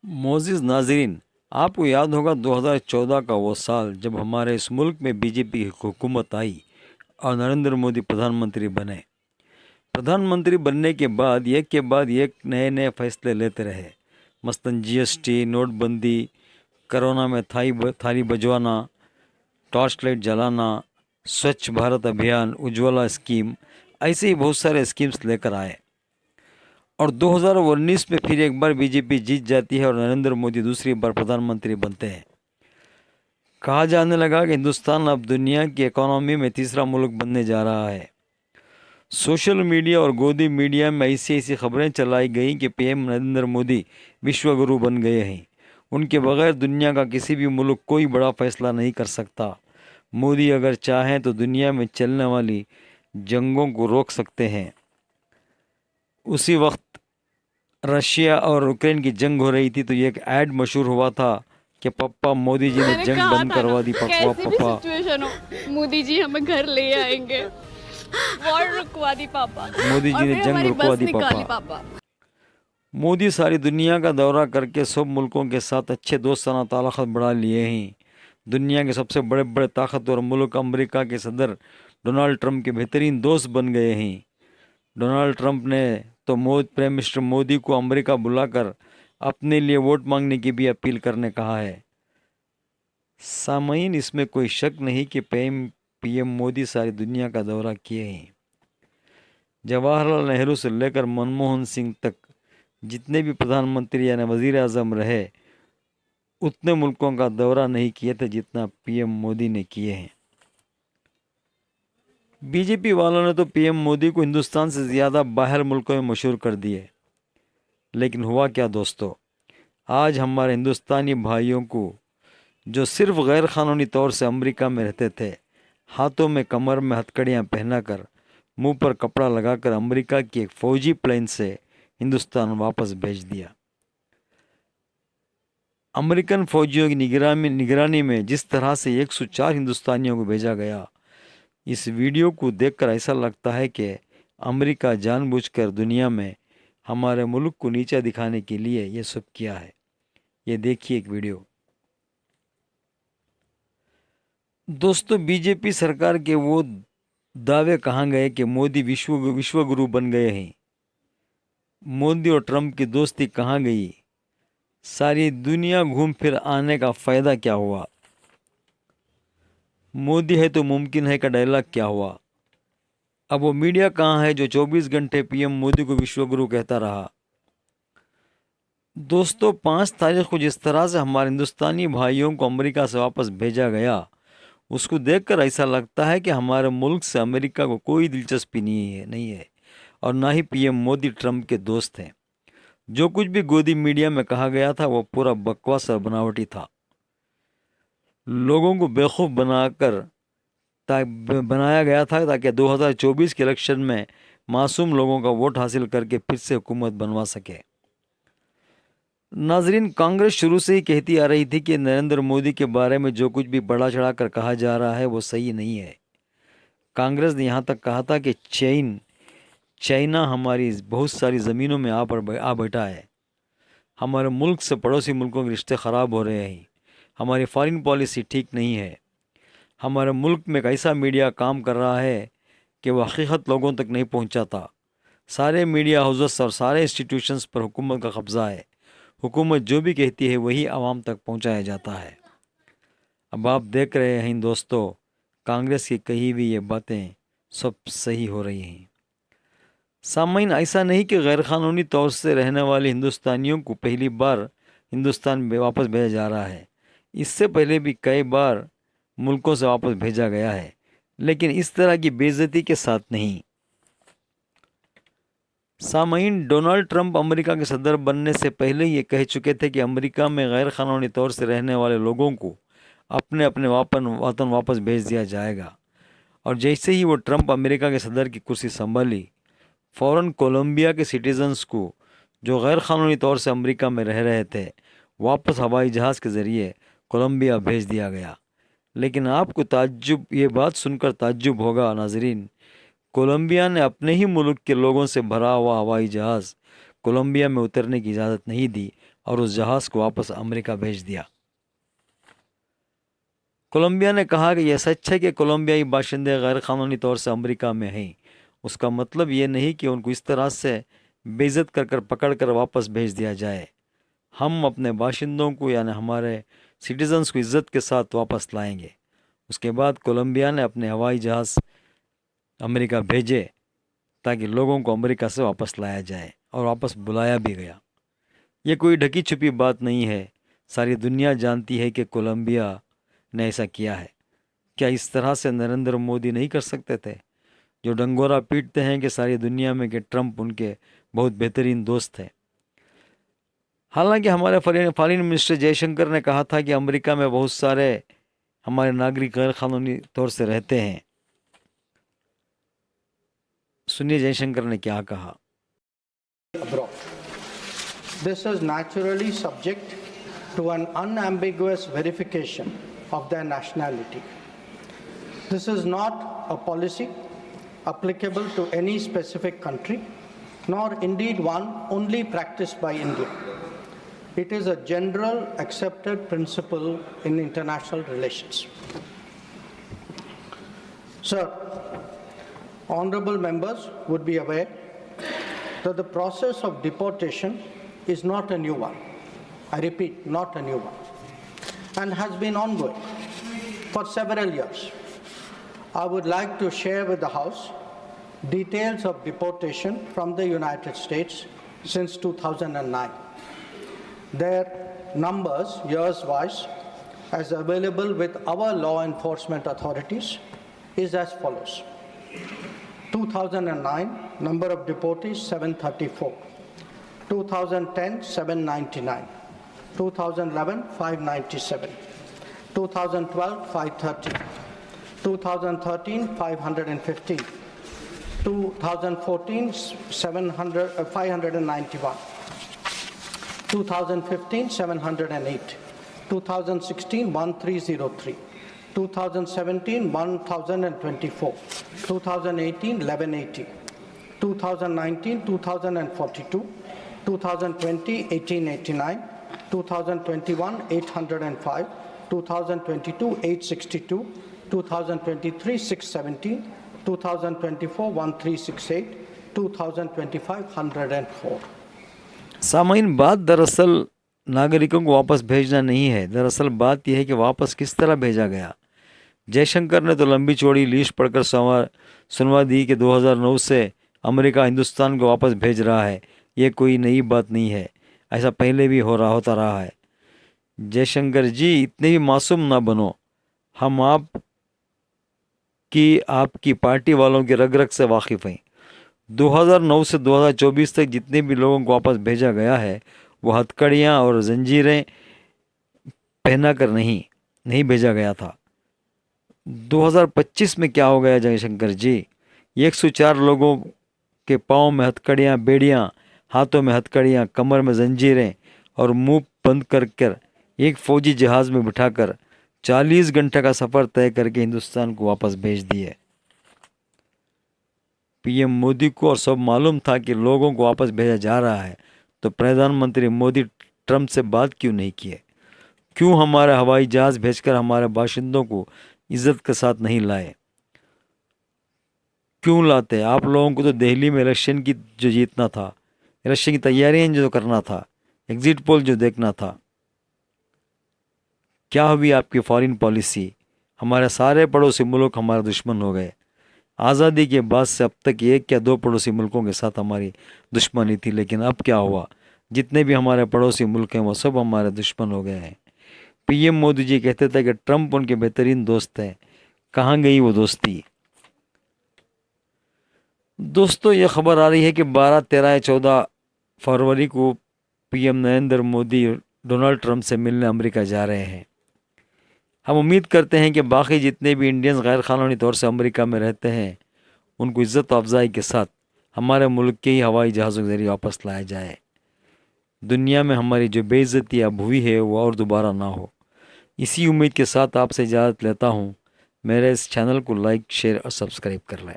मोअज़्ज़िज़ नाज़रीन, आपको याद होगा 2014 का वो साल जब हमारे इस मुल्क में बीजेपी की हुकूमत आई और नरेंद्र मोदी प्रधानमंत्री बने। प्रधानमंत्री बनने के बाद एक नए नए फैसले लेते रहे। मसलन जीएसटी, नोटबंदी, कोरोना में थाली बजवाना, टॉर्च लाइट जलाना, स्वच्छ भारत अभियान, उज्ज्वला स्कीम, ऐसे ही बहुत सारे स्कीम्स लेकर आए। और 2019 में फिर एक बार बीजेपी जीत जाती है और नरेंद्र मोदी दूसरी बार प्रधानमंत्री बनते हैं। कहा जाने लगा कि हिंदुस्तान अब दुनिया की इकोनॉमी में तीसरा मुल्क बनने जा रहा है। सोशल मीडिया और गोदी मीडिया में ऐसी ऐसी खबरें चलाई गई कि पीएम नरेंद्र मोदी विश्व गुरु बन गए हैं। उनके बगैर दुनिया का किसी भी मुल्क कोई बड़ा फैसला नहीं कर सकता। मोदी अगर चाहें तो दुनिया में चलने वाली जंगों को रोक सकते हैं। उसी वक्त रशिया और यूक्रेन की जंग हो रही थी तो ये एक ऐड मशहूर हुआ था कि पप्पा मोदी जी ने मैंने जंग कहा बंद था ना, करवा दी। पप्पा कैसे भी पप्पा सिचुएशन हो मोदी जी हमें घर ले आएंगे। वॉर रुकवा दी पापा मोदी और जी ने फिर जंग हमारी रुकवा बस दी निकाली पापा। पापा। मोदी सारी दुनिया का दौरा करके सब मुल्कों के साथ अच्छे दोस्ताना ताल्लुक़ात बढ़ा लिए हैं। दुनिया के सबसे बड़े बड़े ताकतवर मुल्क अमेरिका के सदर डोनाल्ड ट्रंप के बेहतरीन दोस्त बन गए हैं। डोनाल्ड ट्रंप ने तो प्राइम मिनिस्टर मोदी को अमेरिका बुलाकर अपने लिए वोट मांगने की भी अपील करने कहा है। सामईन, इसमें कोई शक नहीं कि पीएम मोदी सारी दुनिया का दौरा किए हैं। जवाहरलाल नेहरू से लेकर मनमोहन सिंह तक जितने भी प्रधानमंत्री यानी वज़ीर आज़म रहे उतने मुल्कों का दौरा नहीं किए थे जितना पीएम मोदी ने किए हैं। बीजेपी वालों ने तो पीएम मोदी को हिंदुस्तान से ज़्यादा बाहर मुल्कों में मशहूर कर दिए। लेकिन हुआ क्या दोस्तों, आज हमारे हिंदुस्तानी भाइयों को जो सिर्फ गैर क़ानूनी तौर से अमेरिका में रहते थे, हाथों में कमर में हथकड़ियाँ पहनाकर मुंह पर कपड़ा लगाकर अमेरिका की एक फ़ौजी प्लेन से हिंदुस्तान वापस भेज दिया। अमेरिकन फ़ौजियों की निगरानी में जिस तरह से 104 हिंदुस्तानियों को भेजा गया, इस वीडियो को देखकर ऐसा लगता है कि अमेरिका जानबूझकर दुनिया में हमारे मुल्क को नीचा दिखाने के लिए ये सब किया है। ये देखिए एक वीडियो। दोस्तों, बीजेपी सरकार के वो दावे कहाँ गए कि मोदी विश्व गुरु बन गए हैं? मोदी और ट्रंप की दोस्ती कहाँ गई? सारी दुनिया घूम फिर आने का फ़ायदा क्या हुआ? मोदी है तो मुमकिन है का डायलॉग क्या हुआ? अब वो मीडिया कहाँ है जो 24 घंटे पीएम मोदी को विश्वगुरु कहता रहा? दोस्तों, 5 तारीख को जिस तरह से हमारे हिंदुस्तानी भाइयों को अमेरिका से वापस भेजा गया, उसको देखकर ऐसा लगता है कि हमारे मुल्क से अमेरिका को कोई दिलचस्पी नहीं है और ना ही पीएम मोदी ट्रंप के दोस्त हैं। जो कुछ भी गोदी मीडिया में कहा गया था वो पूरा बकवास और बनावटी था। लोगों को बेवकूफ़ बनाया गया था ताकि 2024 के इलेक्शन में मासूम लोगों का वोट हासिल करके फिर से हुकूमत बनवा सके। नाजरीन, कांग्रेस शुरू से ही कहती आ रही थी कि नरेंद्र मोदी के बारे में जो कुछ भी बढ़ा चढ़ा कर कहा जा रहा है वो सही नहीं है। कांग्रेस ने यहाँ तक कहा था कि चाइना हमारी बहुत सारी ज़मीनों में आ बैठा है। हमारे मुल्क से पड़ोसी मुल्कों के रिश्ते ख़राब हो रहे हैं। हमारी फॉरेन पॉलिसी ठीक नहीं है। हमारे मुल्क में एक ऐसा मीडिया काम कर रहा है कि वह हकीकत लोगों तक नहीं पहुंचाता। सारे मीडिया हाउसेस और सारे इंस्टीट्यूशंस पर हुकूमत का कब्ज़ा है। हुकूमत जो भी कहती है वही आवाम तक पहुंचाया जाता है। अब आप देख रहे हैं दोस्तों, कांग्रेस की कही हुई ये बातें सब सही हो रही हैं। सामीन, ऐसा नहीं कि गैर क़ानूनी तौर से रहने वाले हिंदुस्तानियों को पहली बार हिंदुस्तान में वापस भेजा जा रहा है। इससे पहले भी कई बार मुल्कों से वापस भेजा गया है, लेकिन इस तरह की बेइज्जती के साथ नहीं। सामीन, डोनाल्ड ट्रंप अमेरिका के सदर बनने से पहले ये कह चुके थे कि अमेरिका में गैर क़ानूनी तौर से रहने वाले लोगों को अपने अपने वतन वापस भेज दिया जाएगा। और जैसे ही वो ट्रंप अमेरिका के सदर की कुर्सी संभाली, फ़ौरन कोलंबिया के सिटीज़न्स को जो गैर क़ानूनी तौर से अमेरिका में रह रहे थे वापस हवाई जहाज़ के ज़रिए कोलंबिया भेज दिया गया। लेकिन आपको ये बात सुनकर ताज्जुब होगा नाजरीन, कोलंबिया ने अपने ही मुल्क के लोगों से भरा हुआ हवाई जहाज़ کولمبیا میں اترنے کی اجازت نہیں دی اور اس جہاز کو واپس امریکہ بھیج دیا۔ کولمبیا نے کہا کہ یہ سچ ہے کہ کولمبیائی باشندے غیر قانونی طور سے امریکہ میں ہیں، اس کا مطلب یہ نہیں کہ ان کو اس طرح سے بے عزت کر پکڑ کر واپس بھیج دیا جائے۔ ہم اپنے باشندوں کو یعنی ہمارے سٹیزنز کو عزت کے ساتھ واپس لائیں گے۔ اس کے بعد کولمبیا نے اپنے ہوائی جہاز امریکہ بھیجے تاکہ لوگوں کو امریکہ سے واپس لایا جائے، اور واپس بلایا بھی گیا۔ یہ کوئی ڈھکی چھپی بات نہیں ہے، ساری دنیا جانتی ہے کہ کولمبیا نے ایسا کیا ہے۔ کیا اس طرح سے نریندر مودی نہیں کر سکتے تھے، جو ڈنگورا پیٹتے ہیں کہ ساری دنیا میں کہ ٹرمپ ان کے بہت بہترین دوست ہیں؟ حالانکہ ہمارے فارن منسٹر جے شنکر نے کہا تھا کہ امریکہ میں بہت سارے ہمارے ناگرک غیر قانونی طور سے رہتے ہیں۔ سنیے جے شنکر نے کیا کہا۔ abroad. This is naturally subject to an unambiguous verification of their nationality. This is not a policy applicable to any specific country, nor indeed one only practiced by India. It is a general accepted principle in international relations. Sir, honorable members would be aware that the process of deportation is not a new one. I repeat, not a new one, and has been ongoing for several years. I would like to share with the House details of deportation from the United States since 2009. Their numbers, years-wise, as available with our law enforcement authorities, is as follows. 2009, number of deportees 734. 2010, 799. 2011, 597. 2012, 530. 2013, 515. 2014, 591. 2015, 708. 2016, 1303. 2017, 1024. 2018, 1180. 2019, 2042. 2020, 1889. 2021, 805. 2022, 862. 2023, 617. 2024, 1368. 2025, 104. سامعین، بات دراصل ناگرکوں کو واپس بھیجنا نہیں ہے، دراصل بات یہ ہے کہ واپس کس طرح بھیجا گیا۔ جے شنکر نے تو لمبی چوڑی لیسٹ پڑھ کر سنوا دی کہ 2009 سے امریکہ ہندوستان کو واپس بھیج رہا ہے۔ یہ کوئی نئی بات نہیں ہے، ایسا پہلے بھی ہوتا رہا ہے۔ جے شنکر جی، اتنے بھی معصوم نہ بنو، ہم آپ کی پارٹی والوں کی رگ رگ سے واقف ہیں۔ 2009 سے 2024 تک جتنے بھی لوگوں کو واپس بھیجا گیا ہے وہ ہتھکڑیاں اور زنجیریں پہنا کر نہیں بھیجا گیا تھا۔ 2025 میں کیا ہو گیا جے شنکر جی؟ 104 لوگوں کے پاؤں میں ہتھکڑیاں، بیڑیاں، ہاتھوں میں ہتھکڑیاں، کمر میں زنجیریں اور منہ بند کر ایک فوجی جہاز میں بٹھا کر 40 گھنٹے کا سفر طے کر کے ہندوستان کو واپس بھیج دیے۔ پی ایم مودی کو اور سب معلوم تھا کہ لوگوں کو واپس بھیجا جا رہا ہے، تو پردھان منتری مودی ٹرمپ سے بات کیوں نہیں کیے؟ کیوں ہمارے ہوائی جہاز بھیج کر ہمارے باشندوں کو عزت کے ساتھ نہیں لائے؟ کیوں لاتے؟ آپ لوگوں کو تو دہلی میں الیکشن کی جو جیتنا تھا، الیکشن کی تیاریاں جو کرنا تھا، ایگزٹ پول جو دیکھنا تھا، کیا ہوئی آپ کی فارن پالیسی؟ ہمارے سارے پڑوسی ملک ہمارے دشمن ہو گئے۔ آزادی کے بعد سے اب تک ایک یا دو پڑوسی ملکوں کے ساتھ ہماری دشمنی تھی، لیکن اب کیا ہوا؟ جتنے بھی ہمارے پڑوسی ملک ہیں وہ سب ہمارے دشمن ہو گئے ہیں۔ پی ایم مودی جی کہتے تھے کہ ٹرمپ ان کے بہترین دوست ہیں، کہاں گئی وہ دوستی؟ دوستو، یہ خبر آ رہی ہے کہ 12، 13 یا 14 فروری کو پی ایم نریندر مودی ڈونلڈ ٹرمپ سے ملنے امریکہ جا رہے ہیں۔ ہم امید کرتے ہیں کہ باقی جتنے بھی انڈینز غیر قانونی طور سے امریکہ میں رہتے ہیں ان کو عزت و افزائی کے ساتھ ہمارے ملک کے ہی ہوائی جہازوں کے ذریعے واپس لایا جائے۔ دنیا میں ہماری جو بے عزتی اب ہوئی ہے وہ اور دوبارہ نہ ہو، اسی امید کے ساتھ آپ سے اجازت لیتا ہوں۔ میرے اس چینل کو لائک، شیئر اور سبسکرائب کر لیں۔